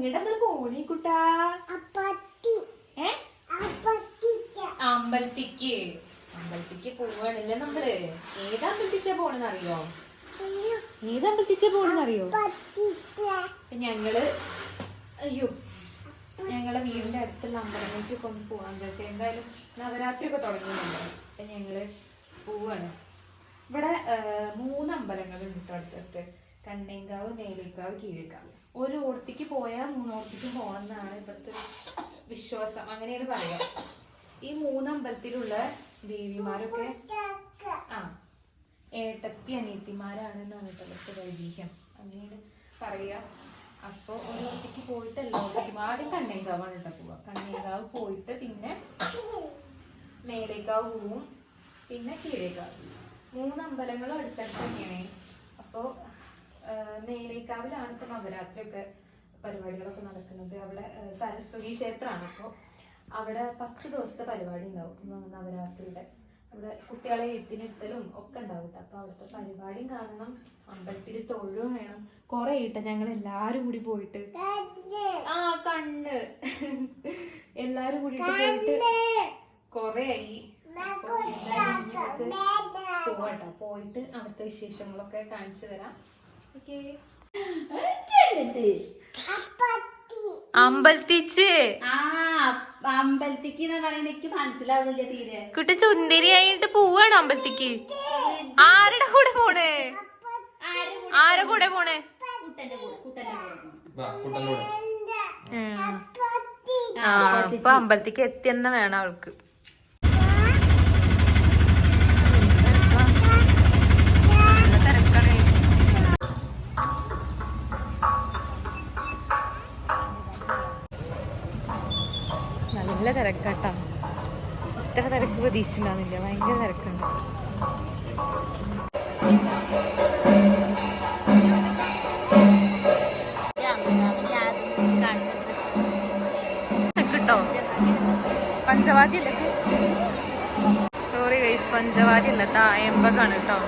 എങ്ങടെ നമ്മള് പോണി കുട്ടാ? അമ്പലത്തിക്ക് പോവാണല്ലേ നമ്മള്. ഏതമ്പലത്തിച്ചാ പോണെന്നറിയോ? ഞങ്ങളെ വീടിന്റെ അടുത്തുള്ള അമ്പലങ്ങളിലേക്കൊക്കെ ഒന്ന് പോവാന്ന് വെച്ചാൽ എന്തായാലും നവരാത്രി ഒക്കെ തുടങ്ങിയിട്ടുണ്ട്. അപ്പൊ ഞങ്ങള് പോവാണ്. ഇവിടെ 3 അമ്പലങ്ങളുണ്ട് കേട്ടോ അടുത്തടുത്ത്. കണ്ണേങ്കാവ്, മേലേക്കാവ്, കീഴേക്കാവ്. ഒരു ഓടത്തേക്ക് പോയാൽ 3 ഓടത്തേക്കും പോകണം എന്നാണ് ഇവിടുത്തെ വിശ്വാസം. അങ്ങനെയാണ് പറയാ. ഈ 3 അമ്പലത്തിലുള്ള ദേവിമാരൊക്കെ ഏട്ടത്തി അനിയത്തിമാരാണെന്നാണ് കേട്ടോ ഐതിഹ്യം. അങ്ങനെയാണ് പറയാ. അപ്പോൾ ഓരോത്തേക്ക് പോയിട്ടല്ലോ ഒരുപാട് കണ്ണേങ്കാവാണ് കേട്ടോ പോവുക. കണ്ണേങ്കാവ് പോയിട്ട് പിന്നെ മേലേക്കാവ് പോവും, പിന്നെ കീഴേക്കാവ്. 3 അമ്പലങ്ങളും അടുത്തടുത്ത് തന്നെയാണ്. അപ്പോൾ മേലേക്കാവിലാണ് ഇപ്പോൾ നവരാത്രിയൊക്കെ പരിപാടികളൊക്കെ നടക്കുന്നത്. അവിടെ സരസ്വതി ക്ഷേത്രമാണ്. അപ്പോൾ അവിടെ 10 ദിവസത്തെ പരിപാടി ഉണ്ടാവും നവരാത്രിയുടെ. അവിടെ കുട്ടികളെ എത്തിനിരുത്തലും ഒക്കെ ഉണ്ടാവും. അപ്പോൾ അവിടുത്തെ പരിപാടിയും കാണണം, അമ്പലത്തിൽ തൊഴും വേണം. കുറെ ഇട്ട ഞങ്ങൾ എല്ലാരും കൂടി പോയിട്ട് കണ്ണ് എല്ലാരും കൂടിയിട്ട് പോയിട്ട് കൊറേ ആയി. പോവാട്ടോ, പോയിട്ട് അവിടുത്തെ വിശേഷങ്ങളൊക്കെ കാണിച്ചു തരാം. അമ്പലത്തിച്ച് അമ്പലത്തിക്ക് എനിക്ക് മനസ്സിലാവില്ല തീരെ. കുട്ടി ചുന്ദരിയായിട്ട് പോവാണ് അമ്പലത്തിക്ക്. ആരുടെ കൂടെ പോണേ? അപ്പൊ അമ്പലത്തിക്ക് എത്തിയെന്നെ വേണം അവൾക്ക്. നല്ല തിരക്കാട്ടാ. ഇത്ര തിരക്ക് പ്രതീക്ഷിച്ചില്ല. ഭയങ്കര തിരക്കുണ്ട്. കിട്ടോ പഞ്ചവാദ്യ അല്ല, സോറി ഗൈസ്, പഞ്ചവാദ്യ അല്ല, തായമ്പകാണ് കേട്ടോ.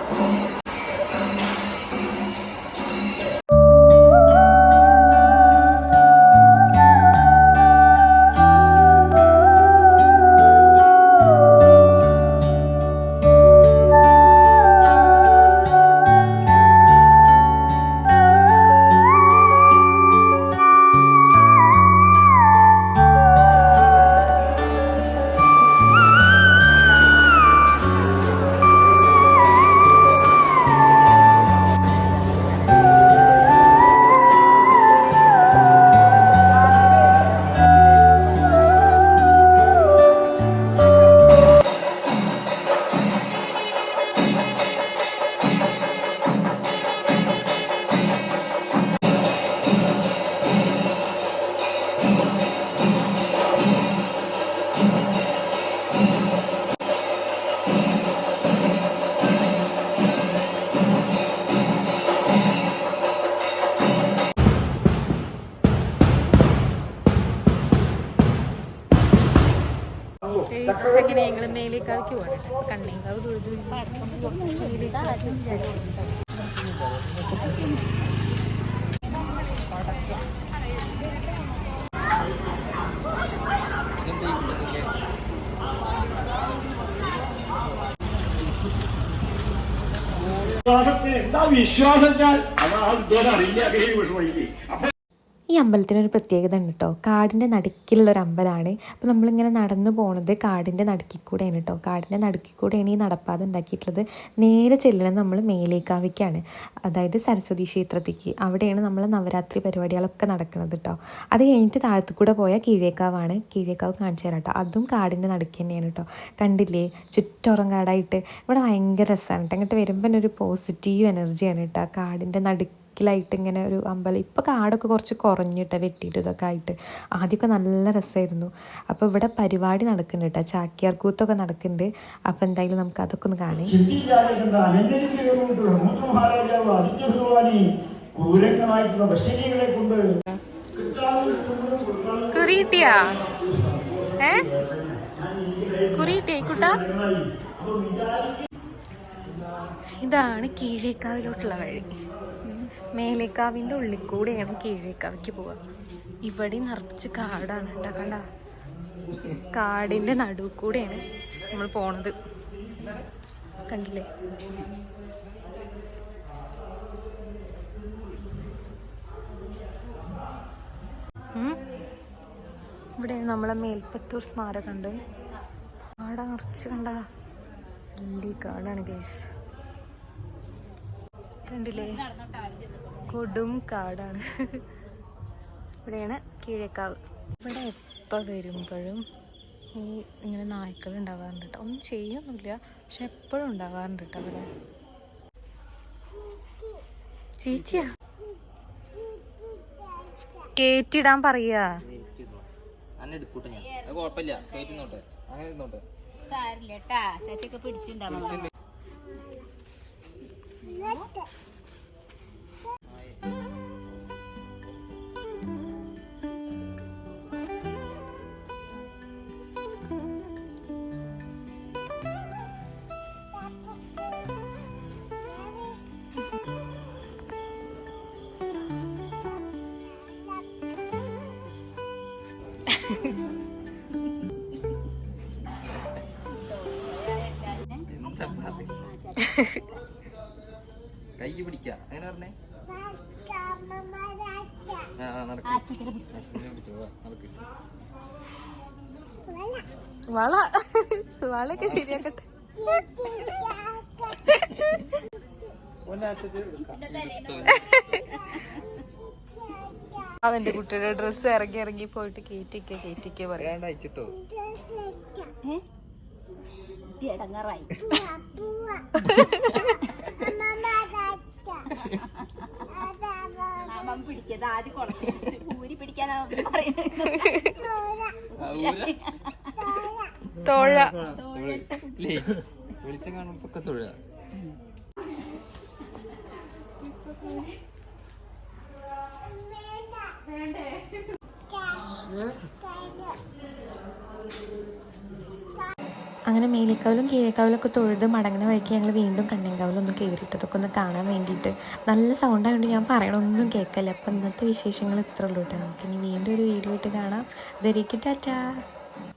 എങ്ങനെ ഞങ്ങള് മേലേക്കാവിക്ക് പോകണം. കണ്ണേങ്കാവ് ഈ അമ്പലത്തിനൊരു പ്രത്യേകത ഉണ്ട് കേട്ടോ. കാടിൻ്റെ നടുക്കിലുള്ളൊരു അമ്പലമാണ്. അപ്പോൾ നമ്മളിങ്ങനെ നടന്നു പോകുന്നത് കാടിൻ്റെ നടുക്കിൽ കൂടെയാണ് കേട്ടോ. കാടിൻ്റെ നടുക്കിൽ കൂടെയാണ് ഈ നടപ്പാത ഉണ്ടാക്കിയിട്ടുള്ളത്. നേരെ ചെല്ലുന്നത് നമ്മൾ മേലേക്കാവിക്കാണ്, അതായത് സരസ്വതി ക്ഷേത്രത്തിലേക്ക്. അവിടെയാണ് നമ്മൾ നവരാത്രി പരിപാടികളൊക്കെ നടക്കുന്നത് കേട്ടോ. അത് കഴിഞ്ഞിട്ട് താഴത്തു കൂടെ പോയാൽ കീഴേക്കാവാണ്. കീഴേക്കാവ് കാണിച്ചു തരാം കേട്ടോ. അതും കാടിൻ്റെ നടുക്ക് തന്നെയാണ് കേട്ടോ. കണ്ടില്ലേ, ചുറ്റോറം കാടായിട്ട്. ഇവിടെ ഭയങ്കര രസമാണ് കേട്ടോ. അങ്ങോട്ട് വരുമ്പോൾ ഒരു പോസിറ്റീവ് എനർജിയാണ് കേട്ടോ. കാടിൻ്റെ നടുക്കിലായിട്ട് ഇങ്ങനെ ഒരു അമ്പലം. ഇപ്പോൾ കാടൊക്കെ കുറച്ച് കുറഞ്ഞിട്ട് വെട്ടിയിട്ട് ഇതൊക്കെ ആയിട്ട്. ആദ്യമൊക്കെ നല്ല രസമായിരുന്നു. അപ്പോൾ ഇവിടെ പരിപാടി നടക്കുന്നുണ്ട് കേട്ടോ. ചാക്യാർ കൂത്തൊക്കെ നടക്കുന്നുണ്ട്. അപ്പോൾ എന്തായാലും നമുക്ക് അതൊക്കെ ഒന്ന് കാണാം. കുറിയിട്ടിയാ കുറിയിട്ടിയായിക്കുട്ടാ. ഇതാണ് കീഴേക്കാവിലോട്ടുള്ള വഴി. മേലേക്കാവിൻ്റെ ഉള്ളിൽ കൂടെയാണ് കീഴേക്കാവിക്ക് പോവുക. ഇവിടെ നിറച്ച് കാടാണ് കേട്ടോ. കണ്ട, കാടിൻ്റെ നടുവ് കൂടെയാണ് നമ്മൾ പോണത്. കണ്ടില്ലേ? ഇവിടെ നമ്മളെ മേൽപ്പത്തൂർ സ്മാരകം ഉണ്ട്. കാട നിറച്ച് കണ്ട, വലിയ കാടാണ് ഗൈസ്. കണ്ടില്ലേ? കൊടും കാടാണ്. ഇവിടെയാണ് കീഴക്കാവ്. ഇവിടെ എപ്പോൾ വരുമ്പോഴും ഈ ഇങ്ങനെ നായ്ക്കൾ ഉണ്ടാകാറുണ്ട് കേട്ടോ. ഒന്നും ചെയ്യൊന്നുമില്ല, പക്ഷെ എപ്പോഴും ഉണ്ടാകാറുണ്ട് കേട്ടോ അവിടെ. ചീച്ചിയാ കേറ്റിടാൻ പറയാ. ചേച്ചിയൊക്കെ പിടിച്ചിട്ടുണ്ടാവും. കൈ പിടിക്ക, അങ്ങനെ പറഞ്ഞേ. വളൊക്കെ ശരിയാക്കട്ടെ. അവന്റെ കുട്ടിയുടെ ഡ്രസ്സ് ഇറങ്ങി ഇറങ്ങി പോയിട്ട് കേറ്റിക്ക പറയാണ്ട് അയച്ചിട്ടോ. ഇടങ്ങറായി. പിടിക്കത് ആദ്യം ഊരി പിടിക്കാനാ തോഴ വിളിച്ച കാണുമ്പോ തൊഴ. അങ്ങനെ മേലിക്കാവിലും കീഴക്കാവിലൊക്കെ തൊഴുത് മടങ്ങുന്ന വഴിക്ക് ഞങ്ങൾ വീണ്ടും കണ്ണങ്കാവിലൊന്ന് കയറിയിട്ടതൊക്കെ ഒന്ന് കാണാൻ വേണ്ടിയിട്ട്. നല്ല സൗണ്ടായതുകൊണ്ട് ഞാൻ പറയണമൊന്നും കേൾക്കല്ല. അപ്പം ഇന്നത്തെ വിശേഷങ്ങൾ ഇത്ര ഉള്ളൂ കേട്ടോ. നമുക്കിനി വീണ്ടും ഒരു വീഡിയോ ആയിട്ട് കാണാം. ഇതുവരേക്കും ടാറ്റാ.